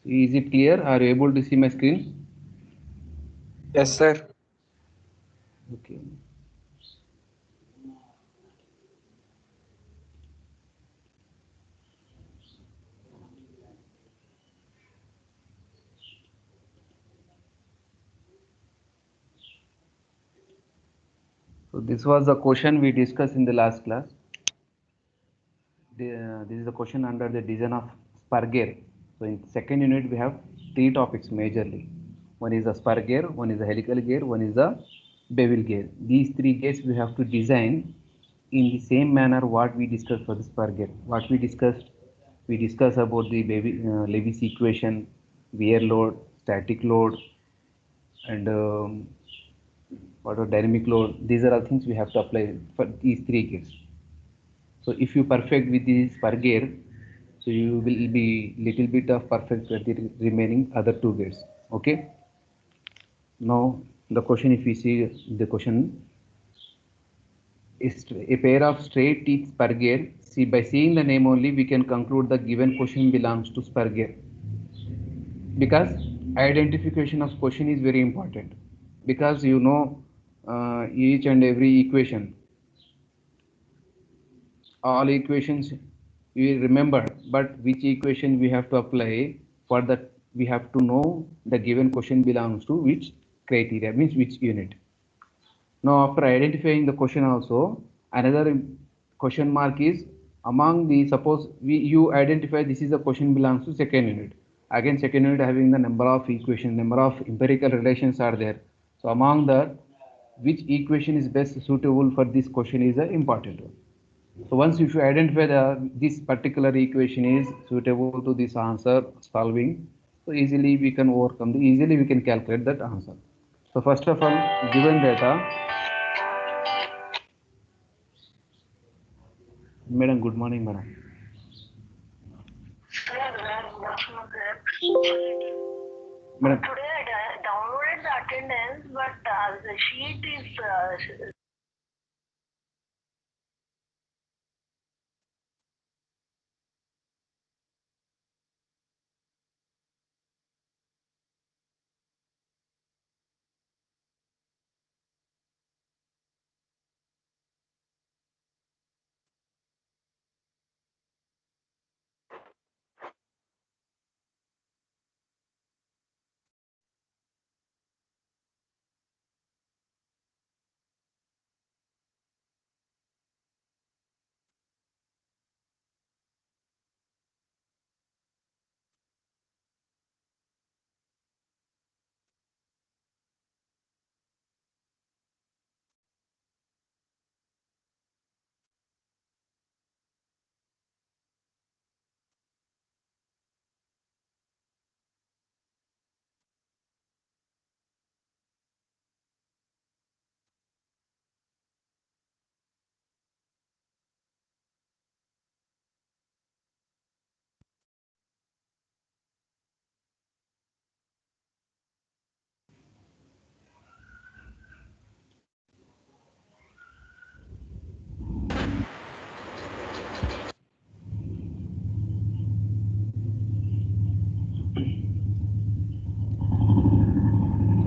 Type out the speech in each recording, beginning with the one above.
Is it clear? Are you able to see my screen? Yes, sir. Okay. So this was the question we discussed in the last class. This is the question under the design of spur gear. So in second unit we have three topics majorly. One is the spur gear, one is the helical gear, one is the bevel gear. These three gears we have to design in the same manner what we discussed for the spur gear. What we discussed about the Levis equation, wear load, static load, and what are dynamic load. These are all things we have to apply for these three gears. So if you perfect with this per gear, so you will be little bit of perfect with the remaining other two gears. Okay. Now the question, if we see the question, is a pair of straight teeth spur gear. See, by seeing the name only, we can conclude the given question belongs to spur gear, because identification of question is very important, because you know each and every equation, all equations we remember, but which equation we have to apply, for that we have to know the given question belongs to which criteria, means which unit. Now after identifying the question also, another question mark is, among the, suppose you identify this is a question belongs to second unit, again second unit having the number of equations, number of empirical relations are there. So among that, which equation is best suitable for this question is the important one. So once if you identify this particular equation is suitable to this answer solving, so easily we can overcome easily we can calculate that answer. So first of all, given data, madam, good morning, madam. Madam, Today I downloaded the attendance, but the sheet is.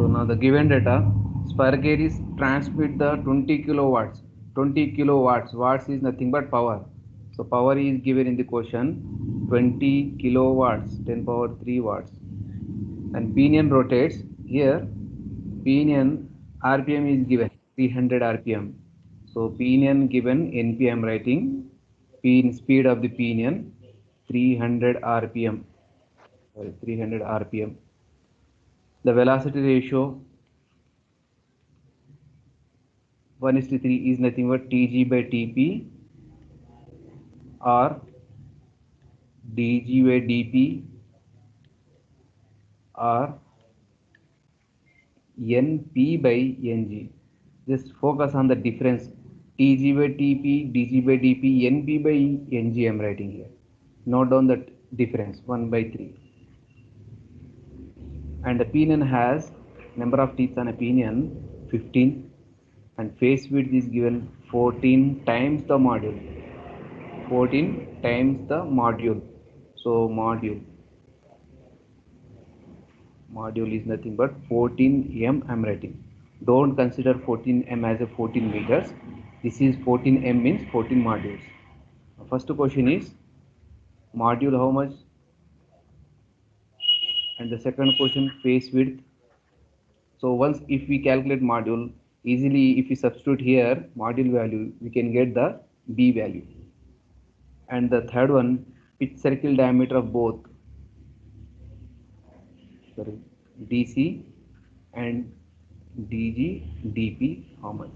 so now the given data, Spurgear is transmit the 20 kilowatts. 20 kilowatts, watts is nothing but power. So power is given in the question, 20 kilowatts, 10 power 3 watts. And pinion rotates here. Pinion RPM is given 300 RPM. So pinion given NPM writing, pin speed of the pinion 300 RPM. Sorry, 300 RPM. The velocity ratio 1:3 is nothing but Tg by Tp or dg by dp or np by ng. Just focus on the difference. Tg by Tp, dg by dp, np by ng I am writing here. Note down that difference 1/3. And the pinion has number of teeth on a pinion 15, and face width is given 14 times the module. 14 times the module. So module. Module is nothing but 14 m I'm writing. Don't consider 14 m as a 14 meters. This is 14 m means 14 modules. First question is module how much, and the second question face width. So once if we calculate module easily, if we substitute here module value, we can get the B value. And the third one, pitch circle diameter of both, sorry, DC and DG DP how much,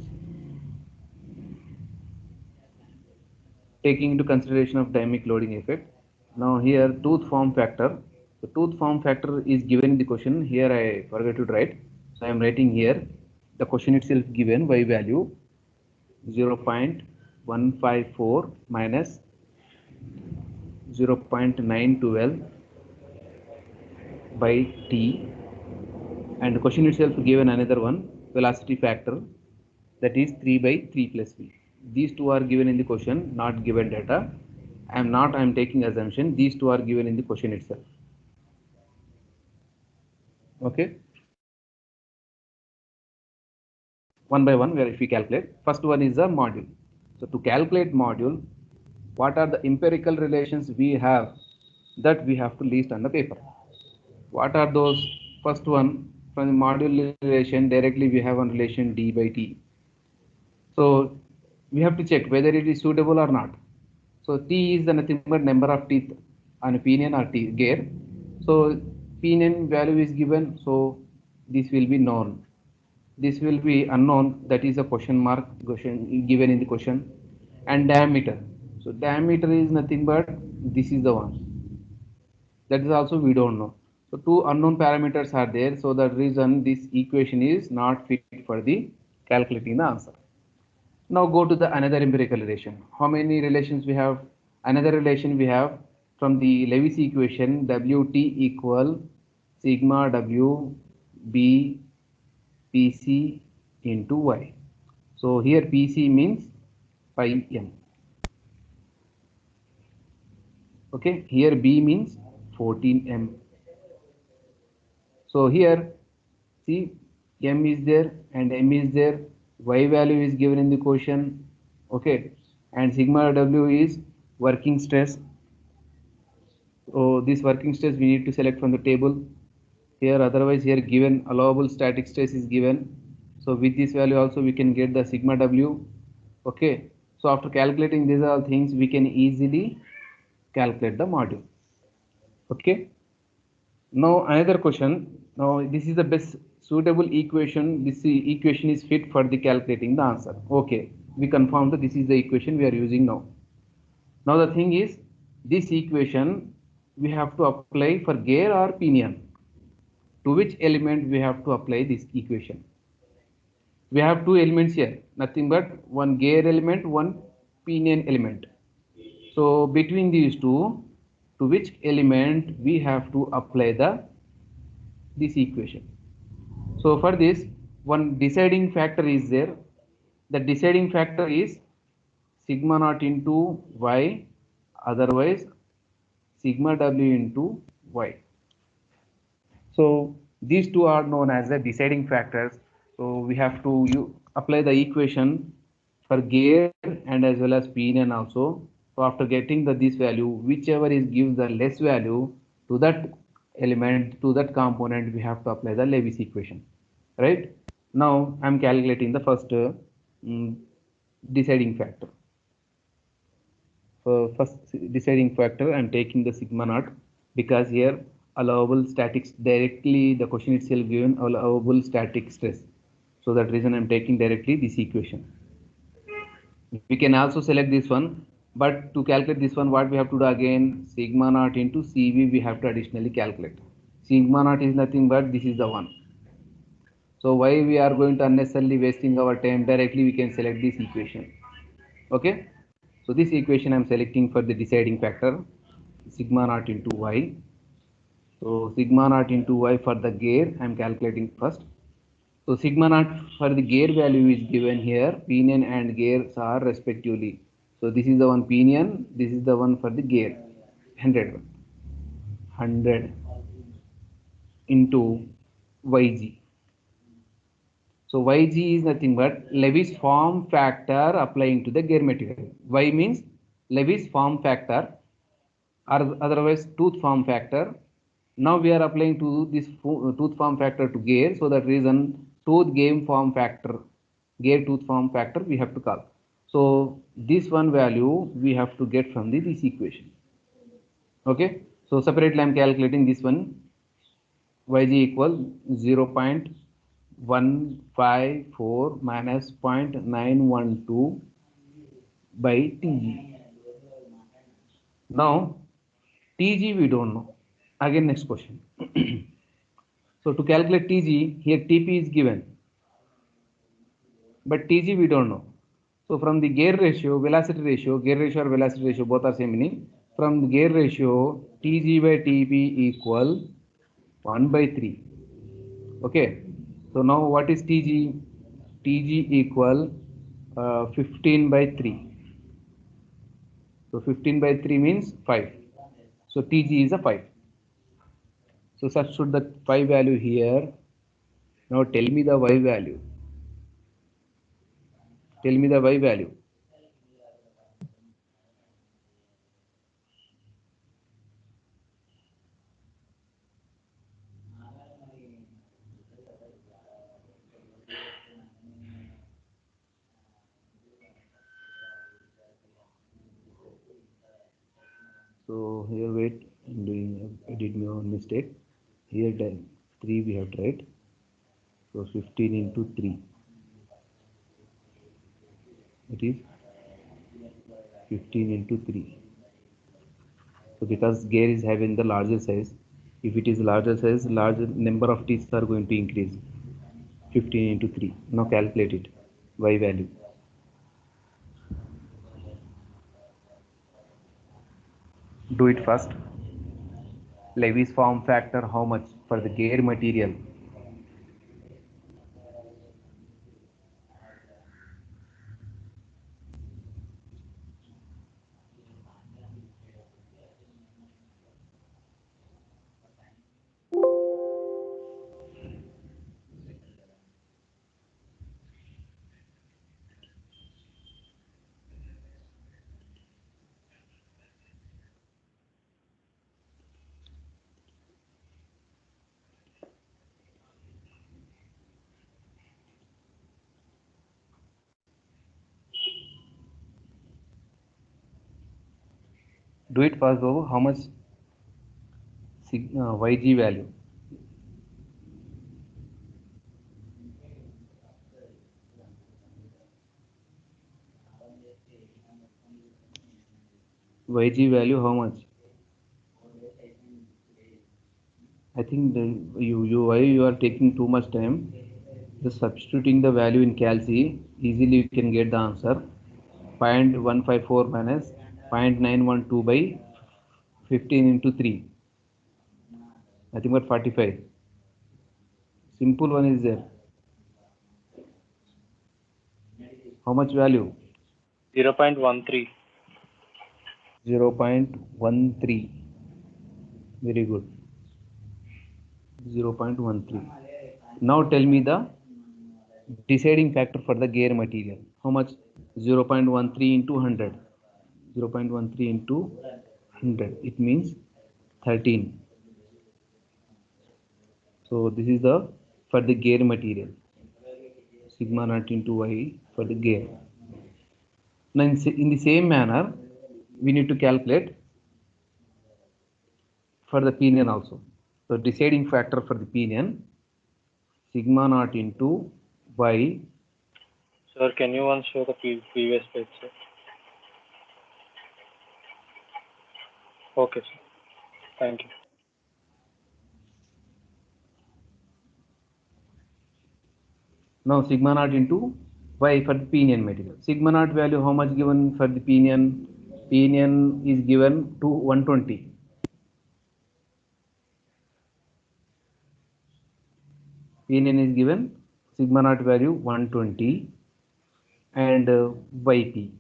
taking into consideration of dynamic loading effect. Now here tooth form factor. The tooth form factor is given in the question. Here I forgot to write, so I am writing here. The question itself given y value 0.154 minus 0.912 by t, and the question itself given another one velocity factor, that is 3 by 3 plus v. These two are given in the question, not given data. I am taking assumption. These two are given in the question itself. Okay. One by one, where if we calculate, first one is the module. So to calculate module, what are the empirical relations we have that we have to list on the paper? What are those? First one, from the module relation, directly we have one relation d by t. So we have to check whether it is suitable or not. So T is the nothing but number of teeth on a pinion or gear. So pinion value is given, so this will be known. This will be unknown, that is a question mark question given in the question. And diameter. So diameter is nothing but this is the one. That is also we don't know. So two unknown parameters are there. So the reason this equation is not fit for the calculating the answer. Now go to the another empirical relation. How many relations we have? Another relation we have from the Lewis equation, Wt equal sigma W B Pc into Y. So here Pc means pi m. Okay, here B means 14 m. So here see m is there and m is there. Y value is given in the question. Okay, and sigma W is working stress. So this working stress we need to select from the table here, otherwise here given allowable static stress is given. So with this value also we can get the sigma W. Okay, so after calculating these all things, we can easily calculate the module. Okay, now another question. Now this is the best suitable equation. This equation is fit for the calculating the answer. Okay, we confirm that this is the equation we are using now. Now the thing is, this equation we have to apply for gear or pinion. To which element we have to apply this equation? We have two elements here, nothing but one gear element, one pinion element. So between these two, to which element we have to apply this equation? So for this, one deciding factor is there. The deciding factor is sigma naught into y, otherwise sigma w into y. So these two are known as the deciding factors. So we have to apply the equation for gear and as well as pinion also. So after getting this value, whichever is gives the less value to that element, to that component, we have to apply the Lewis equation. Right? Now I am calculating the first deciding factor. So first deciding factor, I am taking the sigma naught, because here allowable statics, directly the question itself given allowable static stress. So that reason I am taking directly this equation. We can also select this one, but to calculate this one, what we have to do again, sigma naught into Cv we have to additionally calculate. Sigma naught is nothing but this is the one. So why we are going to unnecessarily wasting our time, directly we can select this equation. Okay, so this equation I am selecting for the deciding factor, sigma naught into y. So sigma naught into y for the gear I am calculating first. So sigma naught for the gear value is given here. Pinion and gears are respectively. So this is the one pinion, this is the one for the gear. 100. into Yg. So Yg is nothing but Levy's form factor applying to the gear material. Y means Levy's form factor, or otherwise tooth form factor. Now we are applying to this tooth form factor to gear, so that reason tooth game form factor, gear tooth form factor we have to call. So this one value we have to get from this equation. Okay, so separately I am calculating this one. Yg equal 0.154 minus 0.912 by Tg. Now Tg we don't know. Again next question. So to calculate Tg, here Tp is given, but Tg we don't know. So from the gear ratio, velocity ratio, gear ratio or velocity ratio both are same meaning. From the gear ratio, Tg by Tp equal 1 by 3. Okay. So now what is Tg? Tg equal 15 by 3. So 15 by 3 means 5. So Tg is a 5. So substitute the 5 value here. Now tell me the y value. Tell me the y value. So here wait, I did my own mistake. Here 3 we have tried. So 15 into 3. It is 15 into 3. So because gear is having the larger size, if it is larger size, larger number of teeth are going to increase. 15 into 3. Now calculate it. Y value. Do it first. Levy's form factor how much for the gear material? Do it first, Babu. How much Yg value? Yg value how much? I think why you are taking too much time. Just substituting the value in calc, easily you can get the answer. 0.154 minus 0.912 by 15 into 3. Nothing but 45. Simple one is there. How much value? 0.13. 0.13. Very good. 0.13. Now tell me the deciding factor for the gear material. How much? 0.13 into 100. 0.13 into 100. It means 13. So this is the for the gear material. Sigma naught into y for the gear. Now in the same manner, we need to calculate for the pinion also. So deciding factor for the pinion, sigma naught into y. Sir, can you once show the previous page, sir? Okay, sir. Thank you. Now sigma naught into y for the pinion material. Sigma naught value how much given for the pinion? Pinion is given to 120. Pinion is given sigma naught value 120 and yp.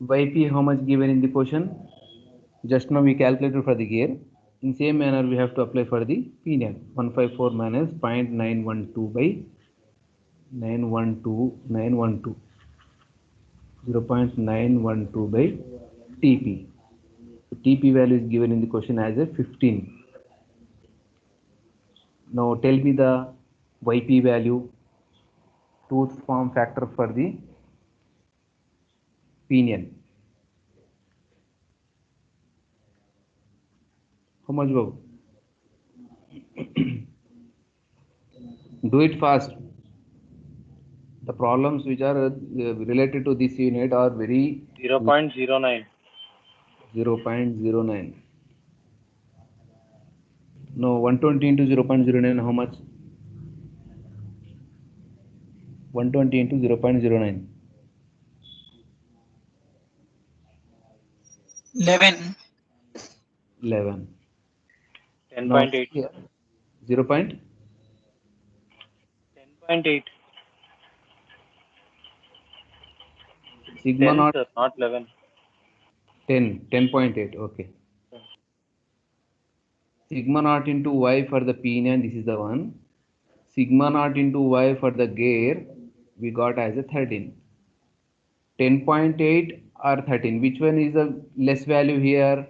Yp how much given in the question? Just now we calculated for the gear. In same manner, we have to apply for the Pn. 154 minus 0.912 by 912, 0.912 by Tp. So Tp value is given in the question as a 15. Now tell me the Yp value, tooth form factor for the pinion. How much, Babu? Do it fast. The problems which are related to this unit are very 0.09. 0.09. No, 120 into 0.09, how much? 120 into 0.09. 11. 11. 10.8. Here, 0. 10.8. Sigma 10, naught sir, not 11. 10.8. Okay. Sigma naught into y for the pinion, this is the one. Sigma naught into y for the gear, we got as a 13. 10.8 or 13, which one is the less value here?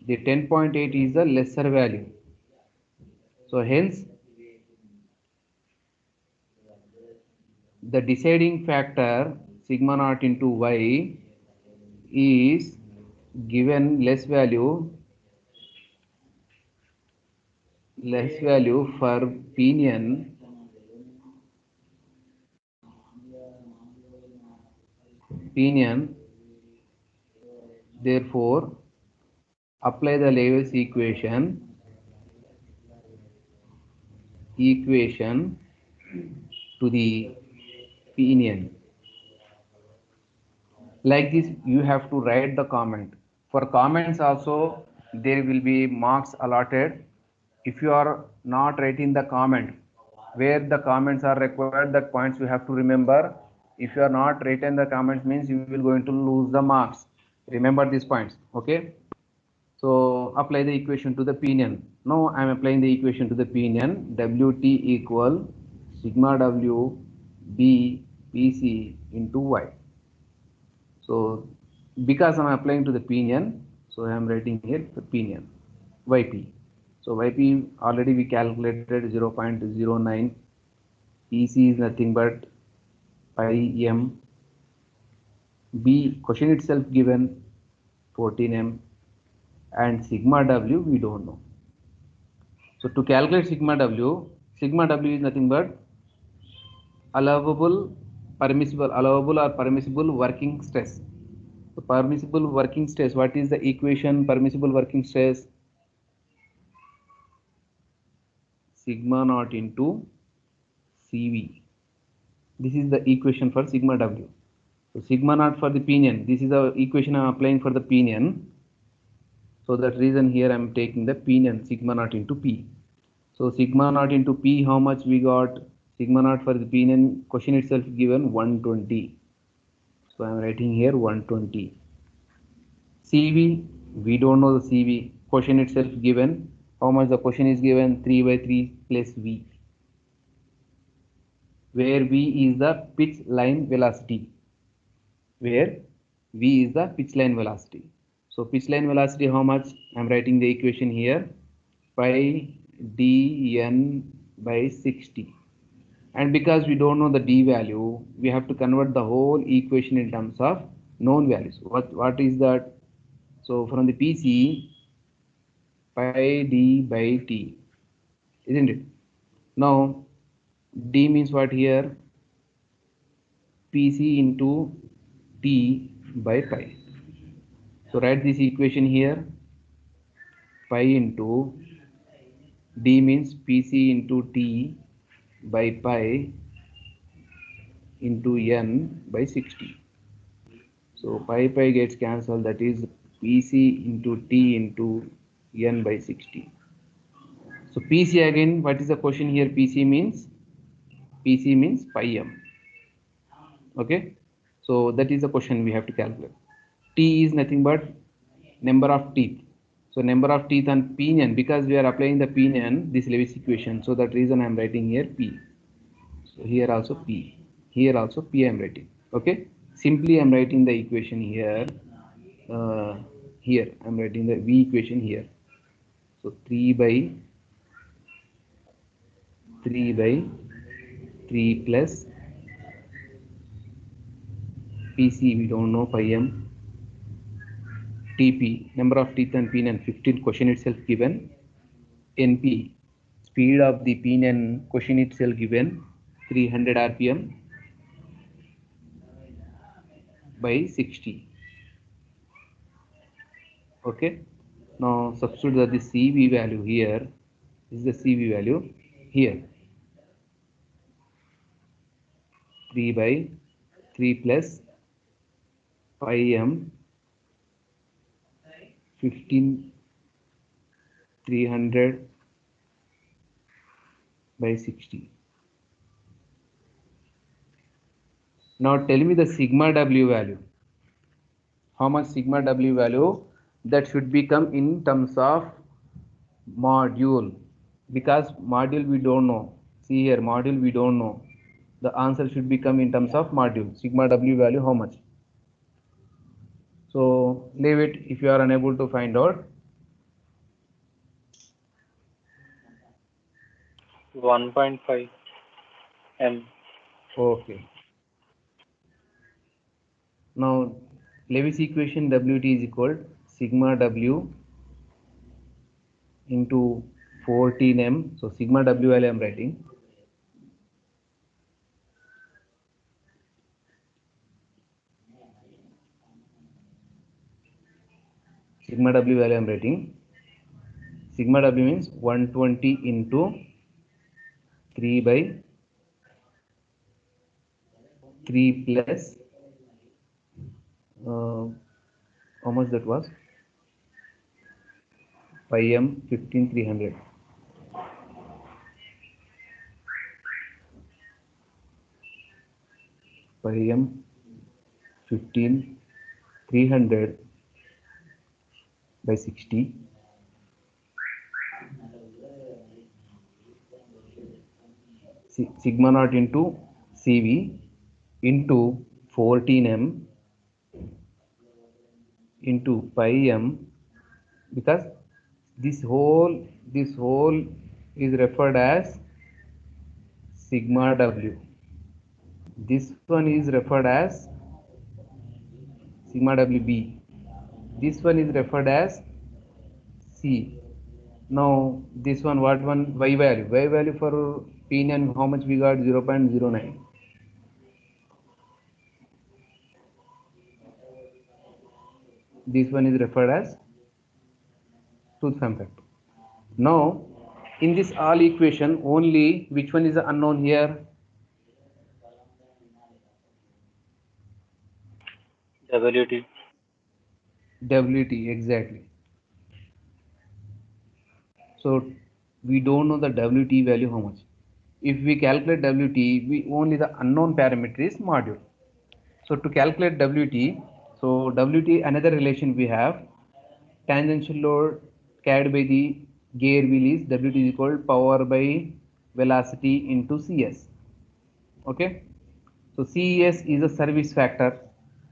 The 10.8 is the lesser value. So hence, the deciding factor sigma naught into y is given less value for pinion therefore apply the Lewis equation to the pinion. Like this, you have to write the comment. For comments also, there will be marks allotted. If you are not writing the comment, where the comments are required, that points you have to remember. If you are not writing the comments, means you will going to lose the marks. Remember these points, okay? So apply the equation to the pinion. Now I am applying the equation to the pinion. Wt equal sigma w b pc into y. So because I am applying to the pinion, so I am writing here the pinion Yp. So Yp already we calculated 0.09. Pc is nothing but pi m. B question itself given 14m, and sigma w we don't know. So to calculate sigma w is nothing but allowable or permissible working stress. So permissible working stress, what is the equation? Permissible working stress, sigma naught into Cv. This is the equation for sigma w. So sigma naught for the pinion, this is the equation I am applying for the pinion. So that reason here I am taking the pinion sigma naught into P. So sigma naught into P, how much we got? Sigma naught for the pinion, question itself given 120. So I am writing here 120. Cv, we don't know the Cv. Question itself given. How much the question is given? 3 by 3 plus V. Where V is the pitch line velocity. So pitch line velocity, how much? I am writing the equation here. Pi dn by 60. And because we don't know the d value, we have to convert the whole equation in terms of known values. What is that? So from the PC, pi d by t, isn't it? Now d means what here? PC into t by pi. So write this equation here. Pi into d means PC into t by pi into n by 60. So pi gets cancelled, that is PC into t into n by 60. So PC again, what is the question here? PC means pi m. Okay, so that is the question we have to calculate. T is nothing but number of teeth. So number of teeth on pinion, because we are applying the pinion, this Lewis equation. So that reason I am writing here P. So here also P. Here also P I am writing. Okay. Simply I am writing the equation here. Here I am writing the V equation here. So 3 by 3 plus PC, we don't know, pi m, TP, number of teeth and pinion, 15, question itself given, NP, speed of the pinion, question itself given, 300 RPM by 60. Okay. Now substitute the CV value here. This is the CV value here. 3 by 3 plus pi m 15 300 by 60. Now tell me the sigma W value. How much sigma W value that should become in terms of module, because module we don't know. See here, module we don't know. The answer should become in terms of module. Sigma W value how much? So leave it if you are unable to find out. 1.5 m. Okay. Now Lewis equation WT is equal sigma W into 14m. So sigma W value I am writing. Sigma W value I am writing. Sigma W means 120 into 3 by 3 plus how much that was? Pi m 15300. Pi m 15300 by 60. Sigma naught into CV into 14m into pi m, because this whole is referred as sigma W. This one is referred as sigma WB. This one is referred as C. Now this one, what one? Y value. Y value for pinion, how much we got? 0.09. This one is referred as tooth form factor. Now in this all equation, only which one is unknown here? WT. WT, exactly. So we don't know the WT value how much. If we calculate WT, we only the unknown parameter is module. So to calculate WT, so WT another relation we have, tangential load carried by the gear wheel is WT is equal power by velocity into CS. Okay. So CES is a service factor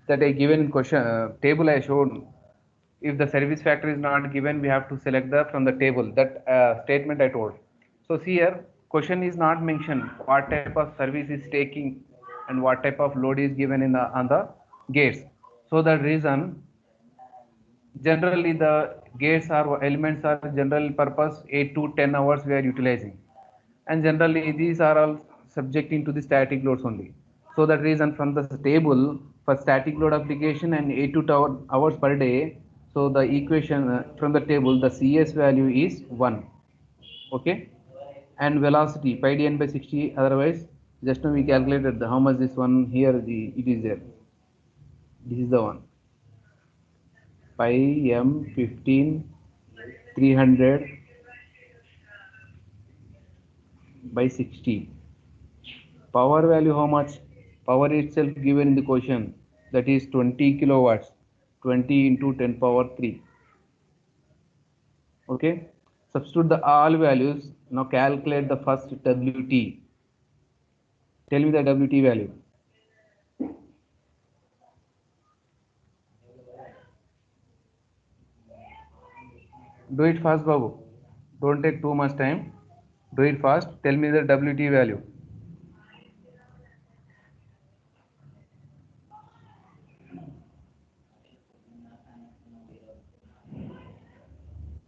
that I given in question table I showed. If the service factor is not given, we have to select the from the table. That statement I told. So see here, question is not mentioned what type of service is taking and what type of load is given in the on the gates. So that reason, generally the gates or elements are general purpose 8 to 10 hours we are utilizing, and generally these are all subjecting to the static loads only. So that reason from the table for static load application and 8 to 10 hours per day, so the equation from the table the CS value is 1. Okay. And velocity pi dn by 60, otherwise just now we calculated how much this one here it is there. This is the one, pi m 15300 by 60. Power value how much? Power itself given in the question, that is 20 kilowatts, 20 into 10 power 3. Okay. Substitute the all values. Now calculate the first WT. Tell me the WT value. Do it fast, Babu. Don't take too much time. Do it fast. Tell me the WT value.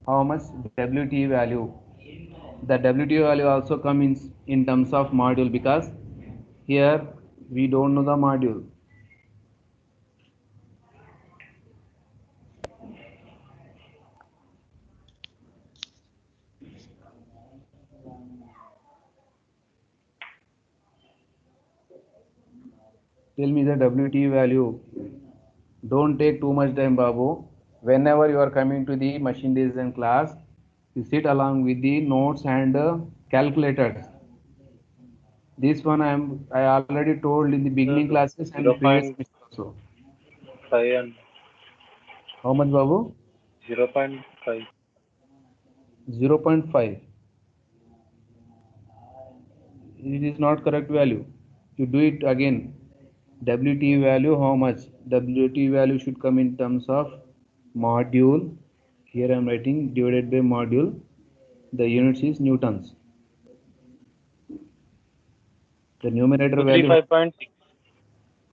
How much WT value? The WT value also comes in terms of module because here we don't know the module. Tell me the WT value. Don't take too much time, Babu. Whenever you are coming to the machine design class, you sit along with the notes and calculators. This one I already told in the beginning Sir, classes and previous 0.5 semester also. and How much, Babu? 0.5. 0.5. It is not correct value. You do it again. WT value how much? WT value should come in terms of module. Here I am writing divided by module. The units is newtons. The numerator value 235.6.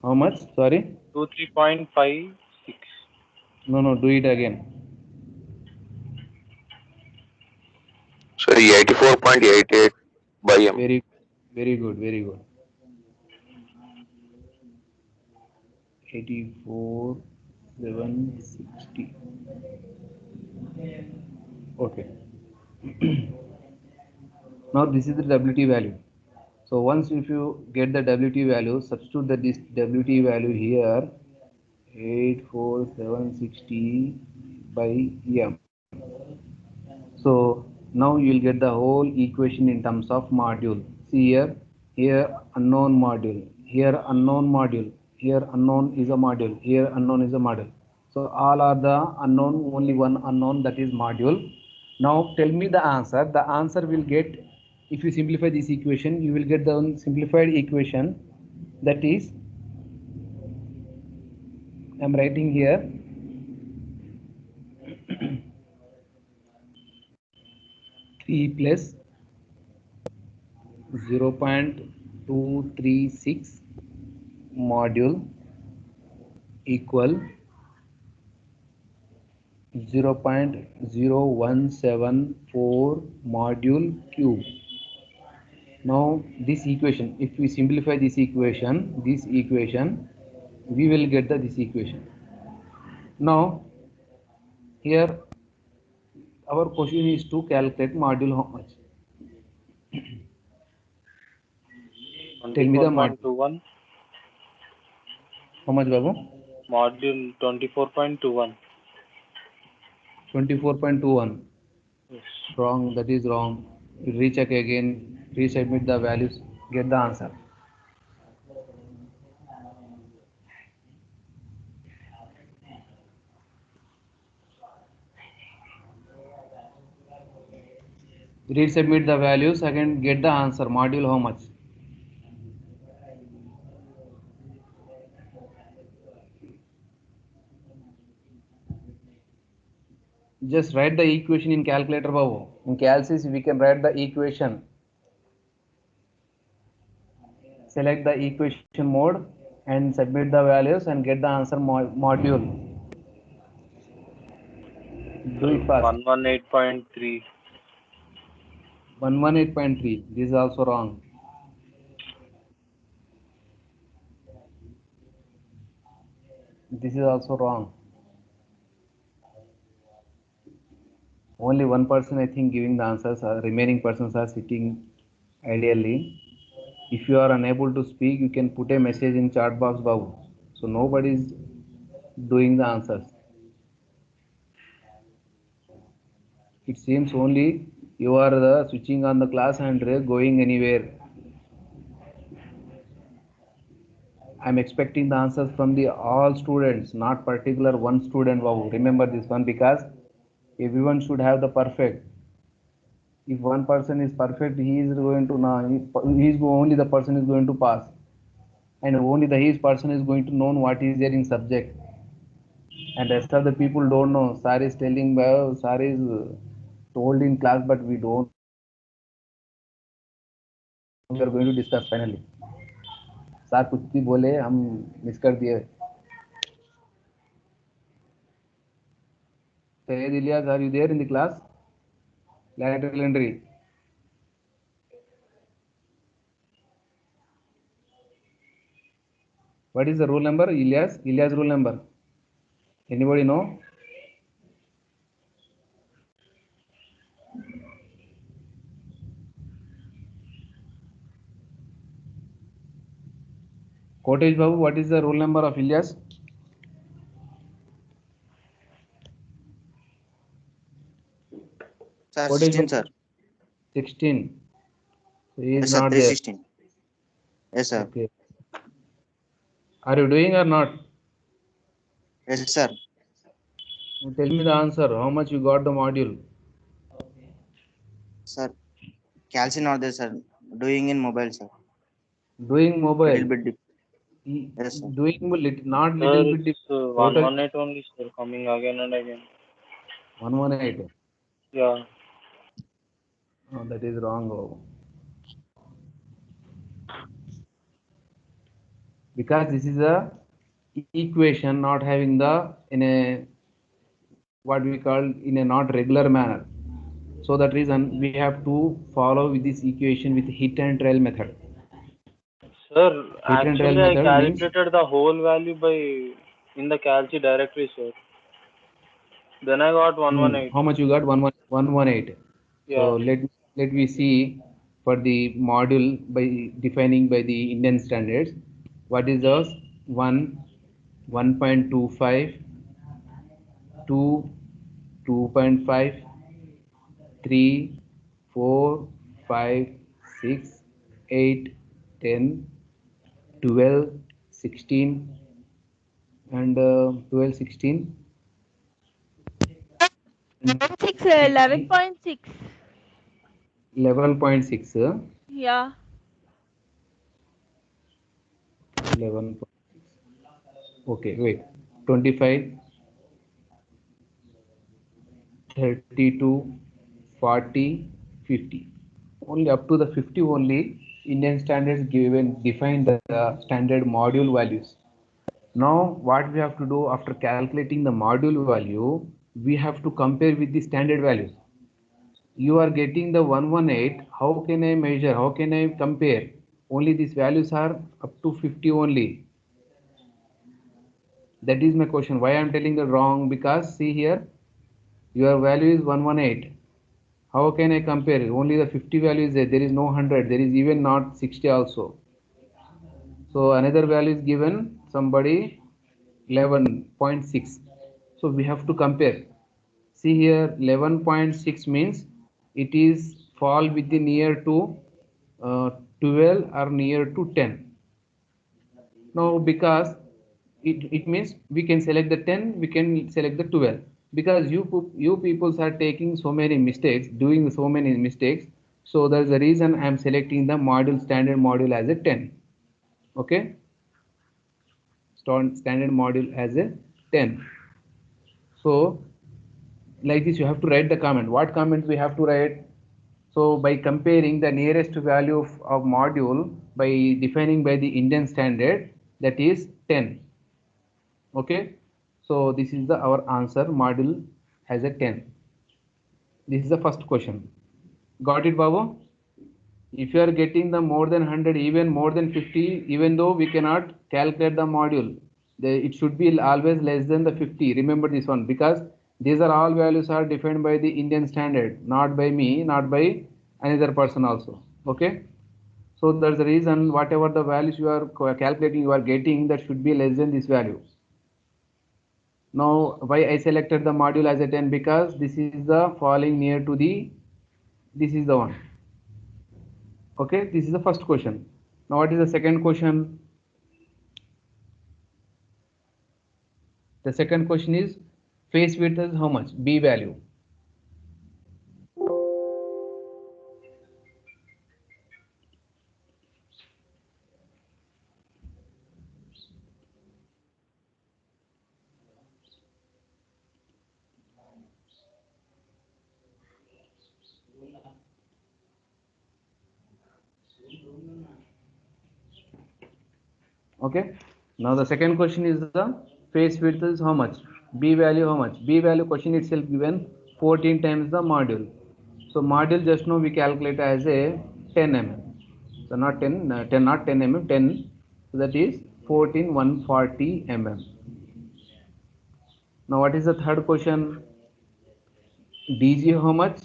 how much? Sorry. 23.56. No, do it again. Sorry, 84.88 by M. Very good. 84 760. Okay. Now this is the WT value. So once if you get the WT value, substitute this WT value here, 84760 by M. So now you will get the whole equation in terms of module. See here unknown module, here unknown module, here unknown is a module, here unknown is a module. So all are the unknown, only one unknown, that is module. Now tell me the answer. The answer will get, if you simplify this equation, you will get the simplified equation, that is, I am writing here 3 plus 0.236 module equal 0.0174 module cube. Now this equation, if we simplify this equation, we will get this equation. Now here our question is to calculate module how much. Tell me the module. 24.21. How much, Babu? Module 24.21. 24.21. Yes. Wrong, that is wrong. Recheck again, resubmit the values, get the answer. Resubmit the values again, get the answer. Module how much? Just write the equation in calculator, Babu. In Calcis, we can write the equation. Select the equation mode and submit the values and get the answer module. Do it fast. 118.3. 118.3. This is also wrong. This is also wrong. Only one person, I think, giving the answers. Remaining persons are sitting ideally. If you are unable to speak, you can put a message in chat box, Babu. So nobody is doing the answers. It seems only you are switching on the class and going anywhere. I am expecting the answers from the all students, not particular one student, Babu. Remember this one, because Everyone should have the perfect. If one person is perfect, he is going to now he is only the person is going to pass, and only the his person is going to know what is there in subject, and rest of the people don't know. Sir is telling, well, sir is told in class, but we don't know. We are going to discuss finally. Sir कुछ भी बोले हम miss कर दिए. Sayed Ilyas, are you there in the class? Lateral entry. What is the rule number, Ilyas? Ilyas rule number. Anybody know? Kotesh Babu, what is the rule number of Ilyas? Sir, Kotesh 16, Babu, sir. 16. So he is Yes, sir. not There is there. 16. Yes, sir. Okay. Are you doing or not? Yes, sir. Tell me the answer. How much you got the module? Sir, calcium not there, sir. Doing in mobile, sir. Doing mobile. Little bit deep. E- Yes, sir. Doing not Sir, little bit. it's Total 118 only, sir, coming again and again. 118. Yeah. Oh, that is wrong. Oh. Because this is a equation not having the in a what we call in a not regular manner. So that reason we have to follow with this equation with hit and trail method. Sir, Hit and trail actually I method means calculated the whole value by in the calci directory, sir. Then I got 118. how much you got? 118. Yeah. So let me see for the module by defining by the Indian standards. What is the 1.25, 2, 2.5, 3, 4, 5, 6, 8, 10, 12, 16, and 12, 16, 6, 11.6. 11.6, Yeah. 11. Okay, wait. 25, 32, 40, 50. Only up to the 50 only Indian standards given define the standard module values. Now what we have to do after calculating the module value, we have to compare with the standard values. You are getting the 118. How can I measure? How can I compare? Only these values are up to 50 only. That is my question. Why I am telling the wrong? Because see here, your value is 118. How can I compare? Only the 50 value is there. There is no 100. There is even not 60 also. So another value is given somebody 11.6. So we have to compare. See here 11.6 means it is fall within near to 12 or near to 10. Now because it means we can select the 10, we can select the 12, because you peoples are taking so many mistakes, doing so many mistakes. So that's the reason I am selecting the module standard module as a 10. Okay, standard module as a 10. So like this you have to write the comment. What comments we have to write? So by comparing the nearest value of module by defining by the Indian standard, that is 10. Okay, so this is the our answer. Module has a 10. This is the first question. Got it, Babu? If you are getting the more than 100, even more than 50, even though we cannot calculate the module, it should be always less than the 50. Remember this one, because these are all values are defined by the Indian standard, not by me, not by another person also. Okay, so that's the reason whatever the values you are calculating, you are getting, that should be less than this value. Now why I selected the module as a 10? Because this is the falling near to the, this is the one. Okay, this is the first question. Now what is the second question? The second question is phase width is how much? B value. Okay. Now the second question is the face width is how much? B value how much? B value question itself given 14 times the module. So module just now we calculate as a 10 mm. So not 10, 10 not 10 mm, 10. So that is 14 140 mm. Now what is the third question? DG how much?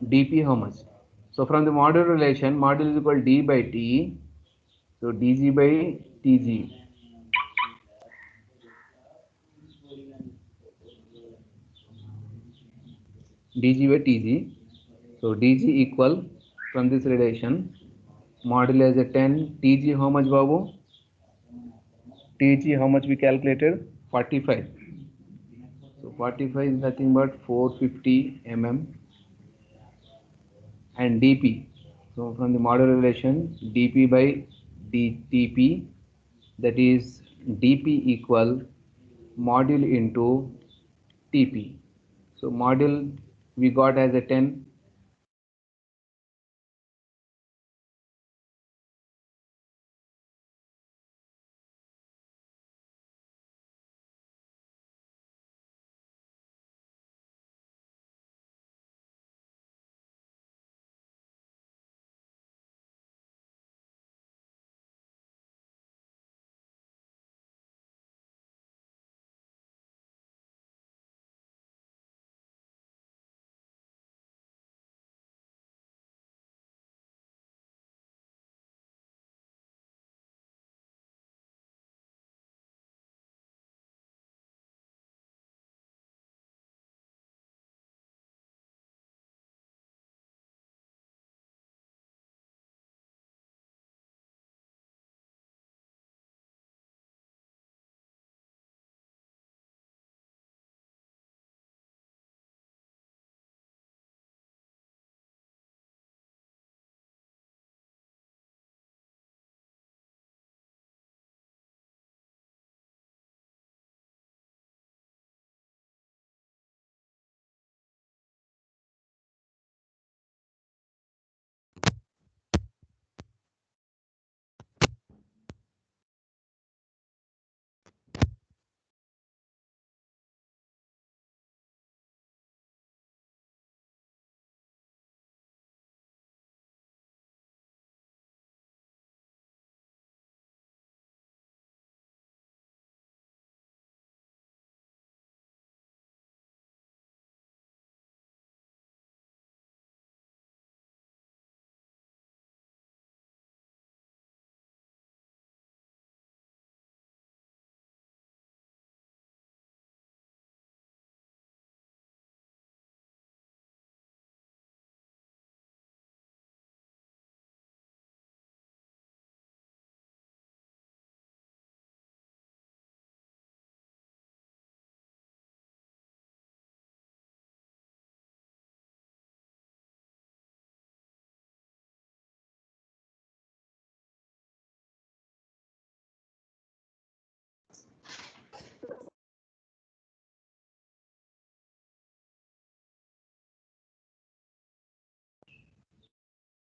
DP how much? So from the module relation, module is equal D by T. So DG by TG. DG by TG. So DG equal from this relation, module as a 10. TG how much, Babu? TG how much we calculated? 45. So 45 is nothing but 450 mm. And DP. So from the model relation, DP by DTP, that is DP equal module into TP. So module we got as a 10.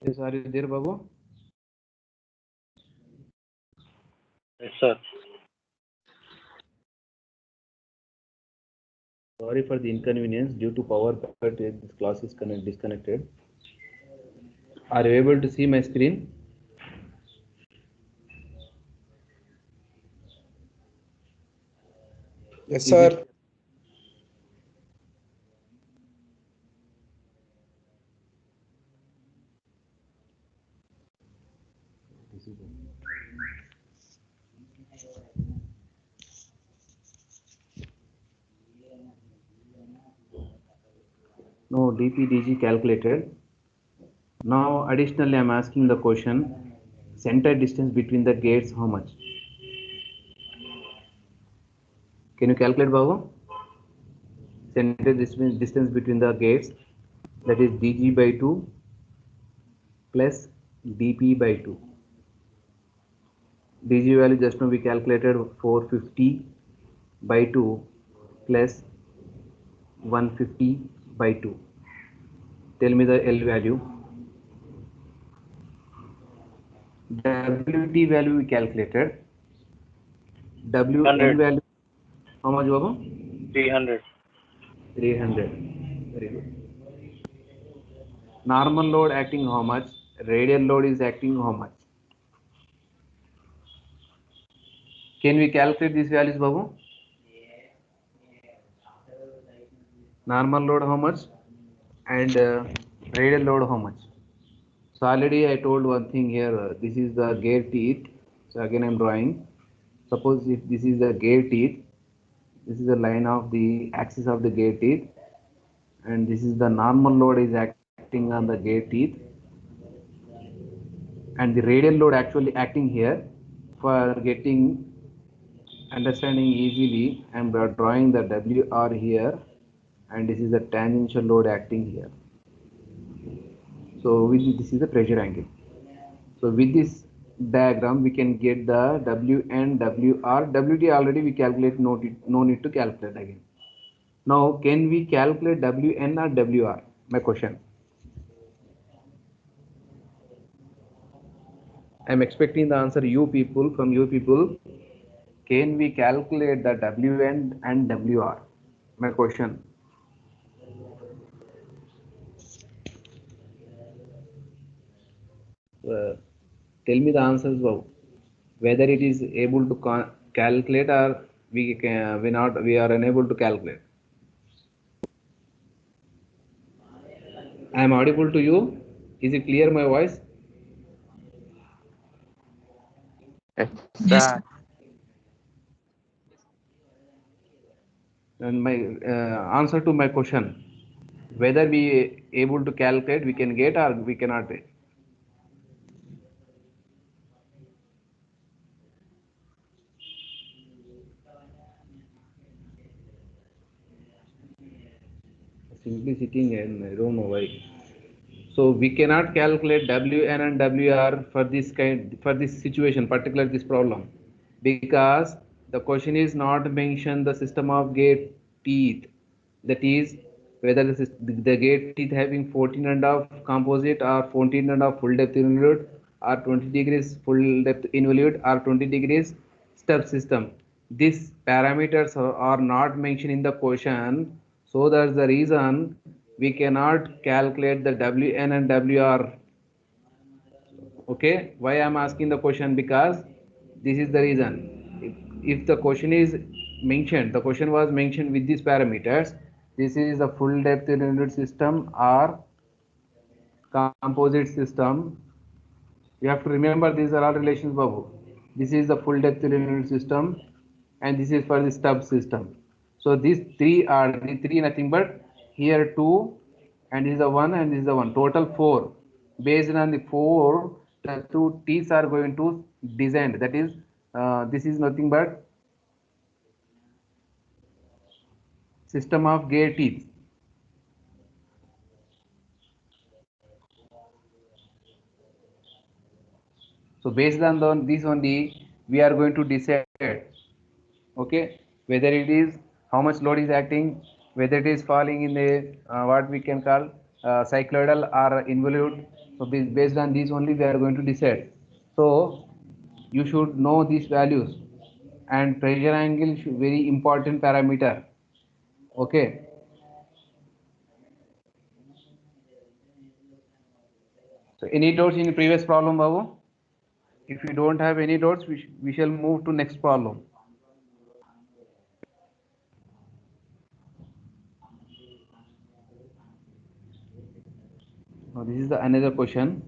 Yes, are you there, Babu? Yes, sir. Sorry for the inconvenience due to power cut. This class is disconnected. Are you able to see my screen? Yes, Is sir. it- No, DPDG calculated. Now additionally I'm asking the question, center distance between the gates how much? Can you calculate, Babu? Center distance between the gates, that is DG by 2 plus DP by 2. DG value just now we calculated 450 by 2 plus 150 by 2. Tell me the L value. WT value we calculated. WN 100. value, how much, Babu? 300. 300. Very good. Normal load acting how much? Radial load is acting how much? Can we calculate these values, Babu? Normal load how much? And radial load how much? So already I told one thing here. This is the gear teeth. So again I am drawing. Suppose if this is the gear teeth, this is the line of the axis of the gear teeth, and this is the normal load is acting on the gear teeth, and the radial load actually acting here. For getting understanding easily, I am drawing the WR here, and this is the tangential load acting here. So this is the pressure angle. So with this diagram we can get the WN, WR, WT already we calculate, no need to calculate again. Now can we calculate WN or WR? My question. I am expecting the answer from you people. Can we calculate the WN and WR? My question. Tell me the answers, Bob. Whether it is able to calculate or we are unable to calculate. I am audible to you. Is it clear my voice? Yes. And my answer to my question, whether we able to calculate, we can get or we cannot get. Simply sitting and I don't know why. So we cannot calculate WN and WR for this situation, particular this problem, because the question is not mention the system of gate teeth. That is whether the gate teeth having 14.5 composite or 14.5 full depth involute or 20 degrees full depth involute or 20 degrees stub system. These parameters are not mentioned in the question, so that's the reason we cannot calculate the WN and WR. Okay, why I'm asking the question? Because this is the reason. If the question is mentioned, the question was mentioned with these parameters, this is a full depth unit system or composite system. You have to remember these are all relations, Babu. This is the full depth unit system and this is for the stub system. So these three are the three nothing but here 2 and this is the 1 and this is the 1. Total 4. Based on the 4, the two teeth are going to descend. That is, this is nothing but system of gear teeth. So based on this only, we are going to decide, okay, whether it is how much load is acting, whether it is falling in the what we can call cycloidal or involute. So based on these only we are going to decide. So you should know these values, and pressure angle should very important parameter. Okay. So any doubts in the previous problem, Babu? If you don't have any doubts, we shall move to next problem. Now this is the another question.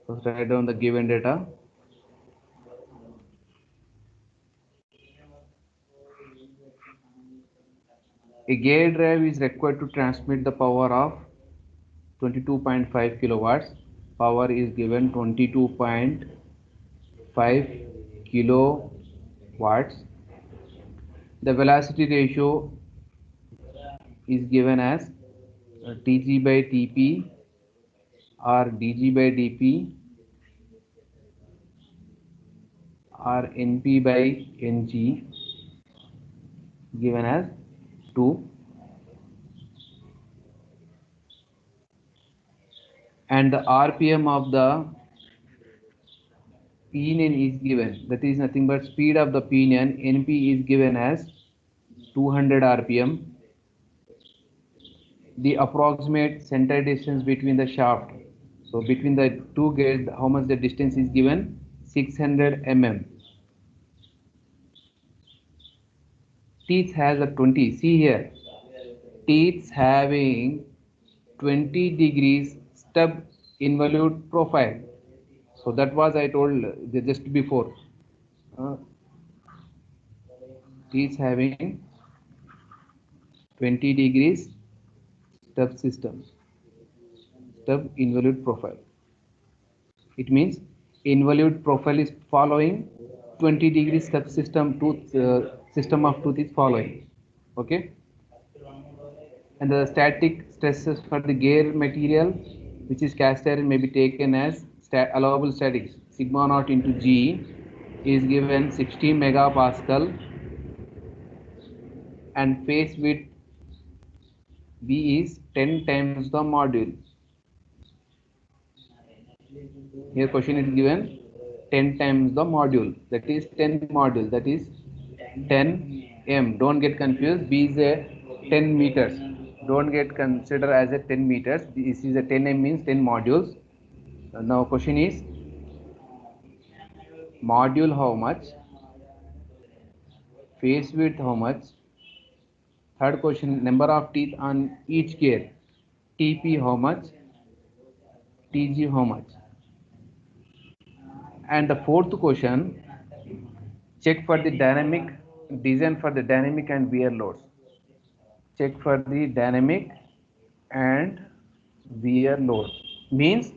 First write down the given data. A gear drive is required to transmit the power of 22.5 kilowatts. Power is given 22.5 kilowatts. The velocity ratio is given as Tg by Tp or dg by dp or np by ng, given as 2. and the RPM of the pinion is given. That is nothing but speed of the pinion. NP is given as 200 RPM. The approximate center distance between the shaft. So between the two gates, how much the distance is given? 600 mm. Teeth has a 20. See here, teeth having 20 degrees stub involute profile. So that was I told just before. Teeth having 20 degrees stub system, stub involute profile. It means involute profile is following 20 degrees stub system tooth system of tooth is following. Okay. And the static stresses for the gear material, which is cast iron, may be taken as allowable statics. Sigma naught into G is given 60 megapascal, and face width B is 10 times the module. Here question is given 10 times the module, that is 10 module, that is 10 m. Don't get confused. B is a 10 meters. Don't get considered as a 10 meters. This is a 10 m means 10 modules. Now question is module how much, face width how much. Third question, number of teeth on each gear, TP how much, TG how much. And the fourth question, check for the dynamic design for the dynamic and wear loads. Check for the dynamic and wear load means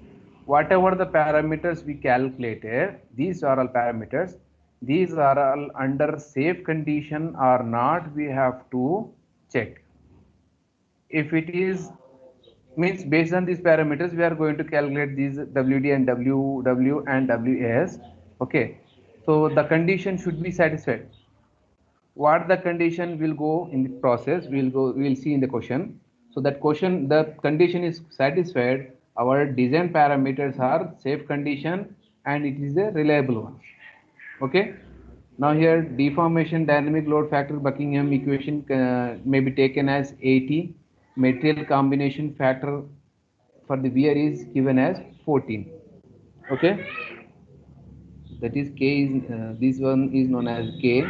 whatever the parameters we calculated, these are all parameters, these are all under safe condition or not, we have to check. If it is means based on these parameters we are going to calculate these WD and WW and WAS. Okay, so the condition should be satisfied. What the condition will go in the process, we'll see in the question. So that question, the condition is satisfied, our design parameters are safe condition and it is a reliable one. Okay, now here deformation dynamic load factor Buckingham equation may be taken as 80. Material combination factor for the wear is given as 14. Okay, that is K is this one is known as K,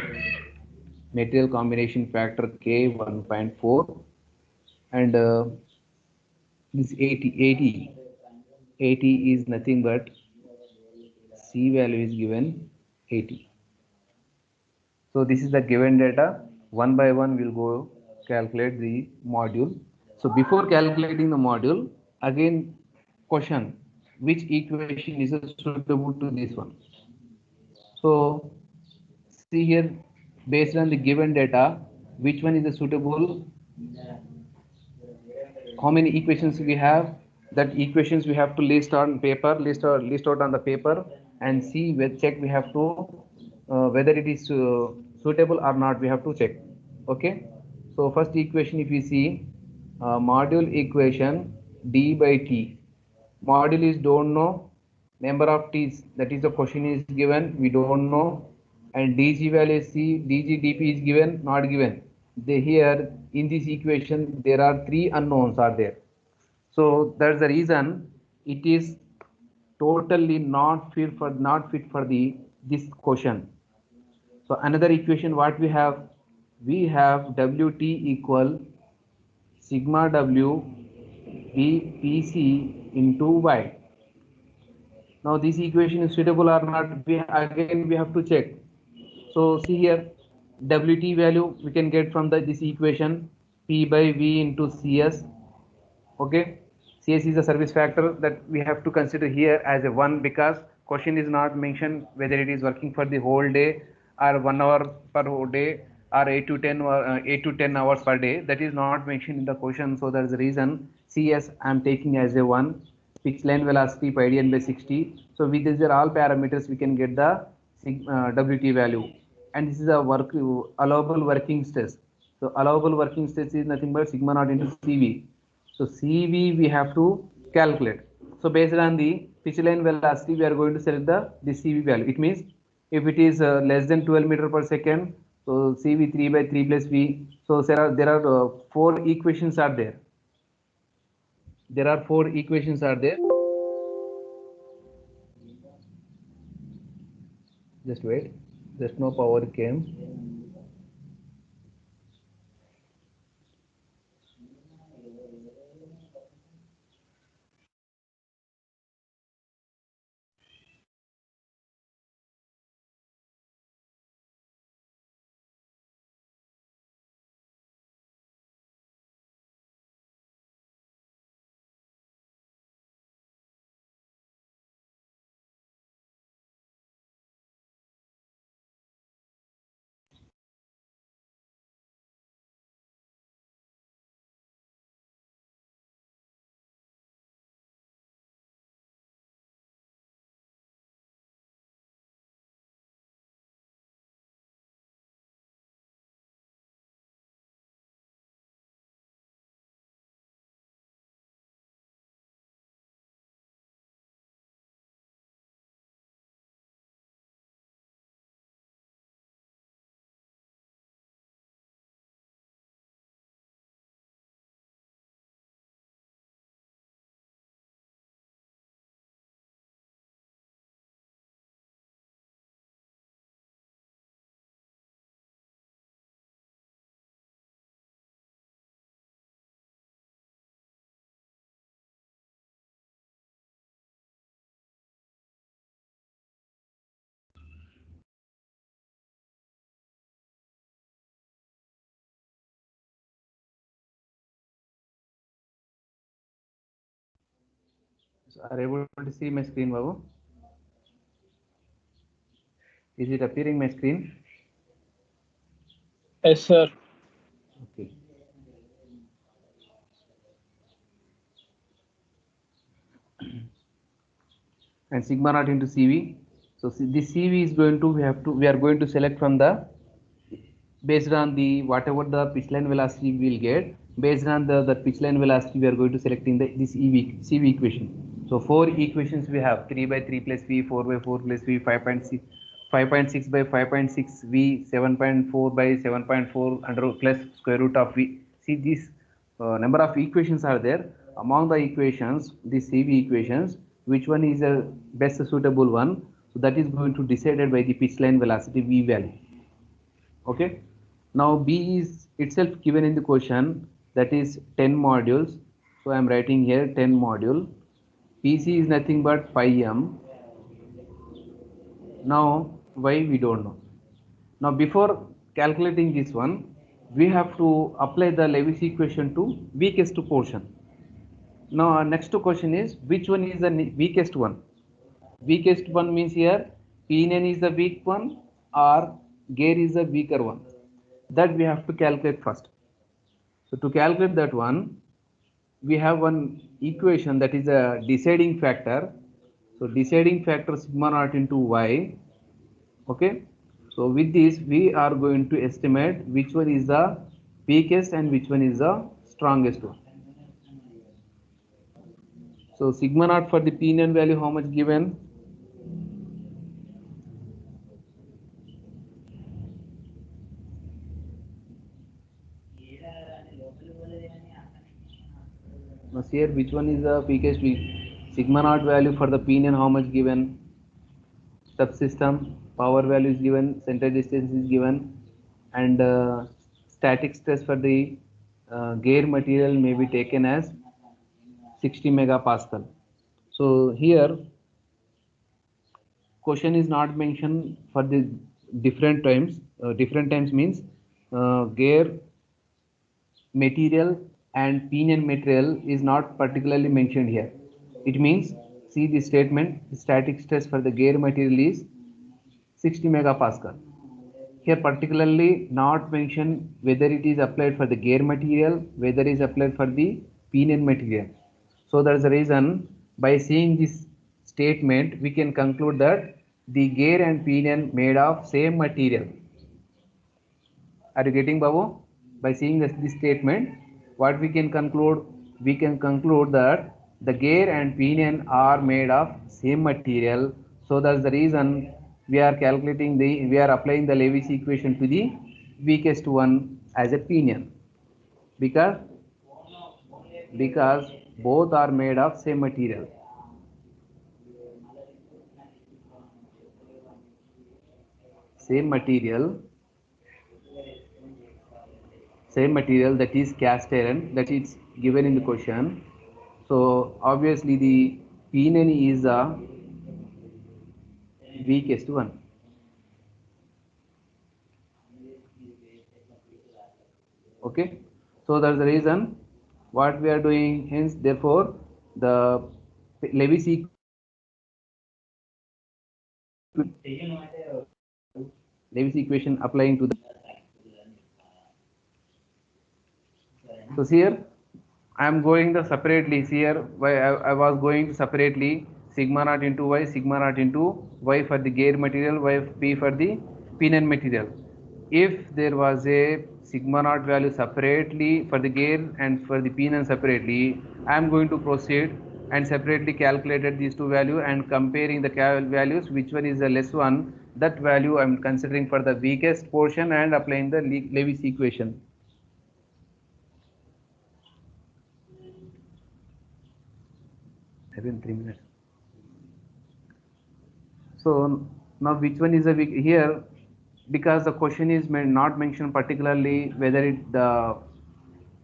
material combination factor K 1.4, and this 80 is nothing but C value is given 80. So this is the given data. One by one we'll go calculate the module. So before calculating the module, again question, which equation is suitable to this one? So see here, based on the given data, which one is the suitable, how many equations we have, that equations we have to list on paper, list out on the paper, and see check we have to whether it is suitable or not, we have to check. Okay, so first equation, if we see module equation, d by t, module is don't know, number of t's, that is the question is given, we don't know, and dg value is c, dg dp is given, not given. They here in this equation there are three unknowns are there, so that's the reason it is totally not fit for the this question. So another equation what we have wt equal sigma w bpc into y. Now this equation is suitable or not, we have to check. So see here, wt value we can get from this equation, p by v into cs. Okay, cs is a service factor that we have to consider here as a 1, because question is not mentioned whether it is working for the whole day or 1 hour per whole day or 8 to 10 hours per day. That is not mentioned in the question. So that is the reason cs I am taking as a 1. Fixed line velocity pi dn by 60. So with these are all parameters we can get the wt value, and this is a allowable working stress. So allowable working stress is nothing but sigma naught into cv. So cv we have to calculate. so based on the pitch line velocity, we are going to select the CV value. It means if it is less than 12 meter per second, so CV 3 by 3 plus V. So there are 4 equations are there. There are 4 equations are there. Just wait. Just no power came. So are you able to see my screen, Babu? Is it appearing my screen? Yes, sir. Okay. And sigma naught into CV. So this CV is going to we are going to select from the based on the whatever the pitch line velocity we will get. Based on the pitch line velocity, we are going to select in this CV equation. So 4 equations we have: 3 by 3 plus V, 4 by 4 plus V, 5.6, 5.6 by 5.6 V, 7.4 by 7.4 under plus square root of V. See, these number of equations are there. Among the equations, the CV equations, which one is the best suitable one? So that is going to decided by the pitch line velocity V value. Okay. Now B is itself given in the question, that is 10 modules. So I am writing here 10 module. PC is nothing but pi m. Now why we don't know. Now before calculating this one, we have to apply the Lewis equation to weakest portion. Now our next question is, which one is the weakest one? Weakest one means here pinion is the weak one or gear is the weaker one. That we have to calculate first. So to calculate that one, we have one equation, that is a deciding factor. So deciding factor sigma naught into y. Okay. So with this, we are going to estimate which one is the weakest and which one is the strongest one. So sigma naught for the pinion value, how much given? Now here, which one is the weakest? Sigma naught value for the pinion, how much given? Subsystem power value is given, center distance is given, and static stress for the gear material may be taken as 60 megapascal. So here question is not mentioned for the different times. Different times means gear material and pinion material is not particularly mentioned here. It means, see the statement, static stress for the gear material is 60 megapascal. Here particularly not mention whether it is applied for the gear material, whether it is applied for the pinion material. So that is the reason, by seeing this statement, we can conclude that the gear and pinion made of same material. Are you getting, Babu? By seeing this statement, what we can conclude? We can conclude that the gear and pinion are made of same material, so that's the reason we are applying the Lewis equation to the weakest one as a pinion, because both are made of same material. Same material that is cast iron, that is given in the question. So obviously the pinion is the weakest one. Okay, so that's the reason what we are doing. Hence, therefore, the Lewis equation applying to the. So here I am going to separately. Here I was going to separately sigma naught into y, sigma naught into y for the gear material, y p for the pinion material. If there was a sigma naught value separately for the gear and for the pinion separately, I am going to proceed and separately calculated these two values and comparing the values, which one is the less one, that value I am considering for the weakest portion and applying the Lewis equation. Within 3 minutes. So now which one is the weak here, because the question is not mentioned particularly whether the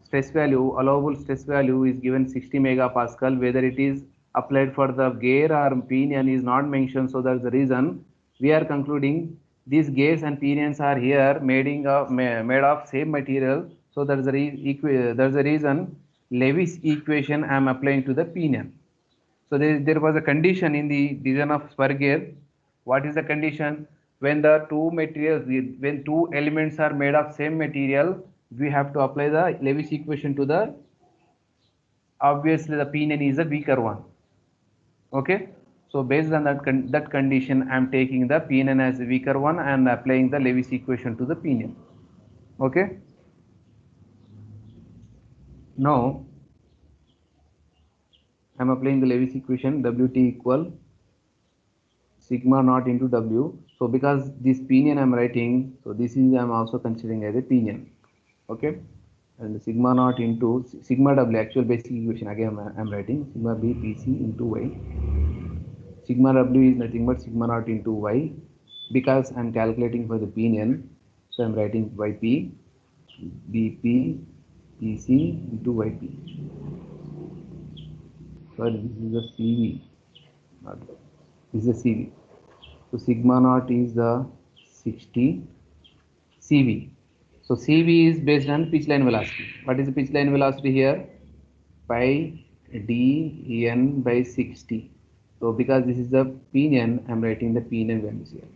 stress value, allowable stress value is given 60 megapascal, whether it is applied for the gear or pinion is not mentioned. So that's the reason we are concluding these gears and pinions are here made of same material. So that's the reason Lewis equation I am applying to the pinion. So there was a condition in the design of spur gear. What is the condition? When the when two elements are made of same material, we have to apply the Lewis equation to the, obviously the pinion is a weaker one. Okay. So based on that condition, I am taking the pinion as a weaker one and applying the Lewis equation to the pinion. Okay. Now I am applying the Lewis equation, WT equal sigma naught into W. So because this pinion I am writing, so this is I am also considering as a pinion. Okay, and sigma naught into sigma W, actual basic equation again I am writing sigma B PC into Y. Sigma W is nothing but sigma naught into Y, because I am calculating for the pinion, so I am writing YP BP PC into YP. Sorry, this is the CV, this is the CV. So sigma naught is the 60 CV. So CV is based on pitch line velocity. What is the pitch line velocity here? Pi d n by 60. So because this is the pinion, I am writing the pinion values here.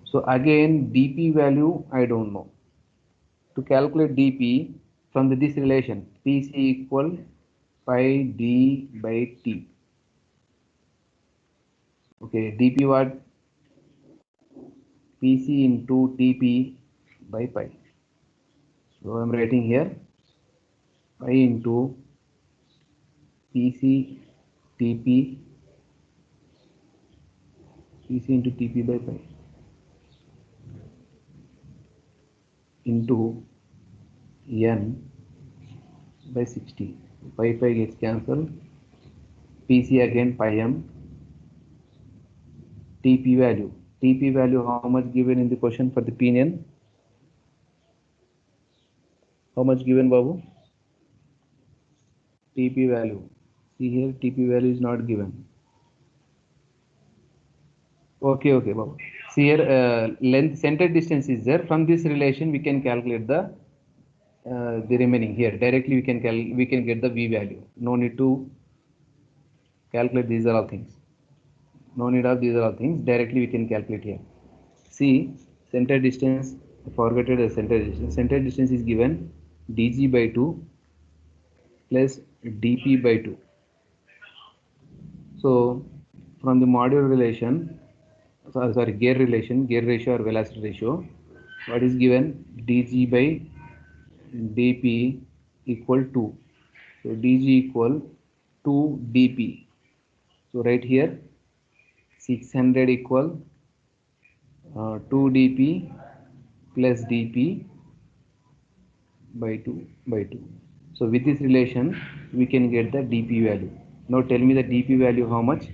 So again dp value I don't know. To calculate dp from this relation, pc equal pi d by t. Okay, dp what? PC into TP by pi. So I am writing here pi into PC TP into TP by pi into n by 60. Pi gets cancelled. PC again pi m. TP value how much given in the question for the pinion? How much given, Babu? TP value. See here, TP value is not given. Okay, Babu. See here, length, center distance is there. From this relation, we can calculate the remaining here. Directly, we can get the V value. No need to calculate these are all things. No need of these are all things. Directly, we can calculate here. See, center distance. Forgetted the center distance. Center distance is given dg by 2 plus dp by 2. So from the module relation, gear ratio or velocity ratio, what is given? dg by dp equal 2. So dg equal 2 dp. So right here 600 equal 2 dp plus dp by 2 by 2. So with this relation we can get the dp value. Now tell me the dp value how much?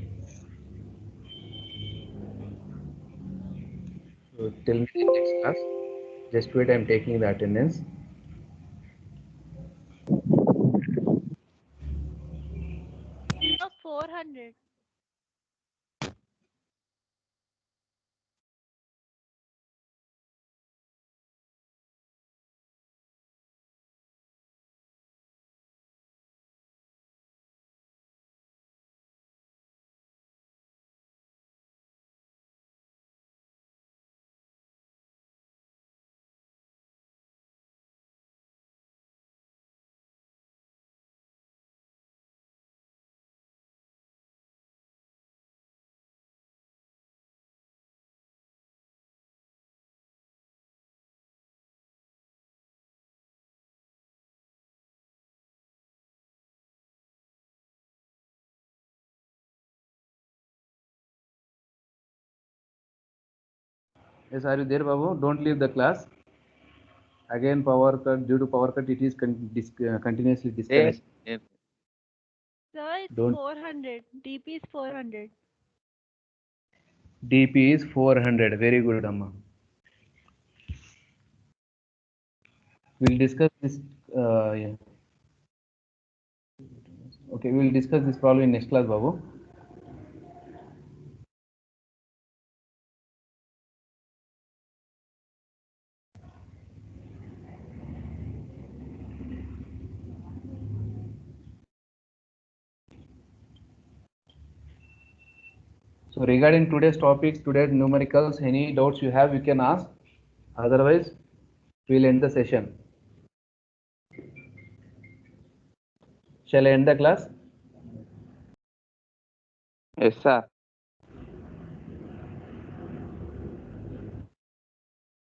So tell me in next class. Just wait, I am taking the attendance. No, 400. Yes, are you there, Babu? Don't leave the class. Again, power cut. Due to power cut, it is continuously disconnected. Yes. Sir, it's Don't. 400. DP is 400. DP is 400. Very good, Amma. We'll discuss this. Yeah. Okay, we'll discuss this problem in next class, Babu. So regarding today's topics, today's numericals, any doubts you have, you can ask. Otherwise, we'll end the session. Shall I end the class? Yes, sir.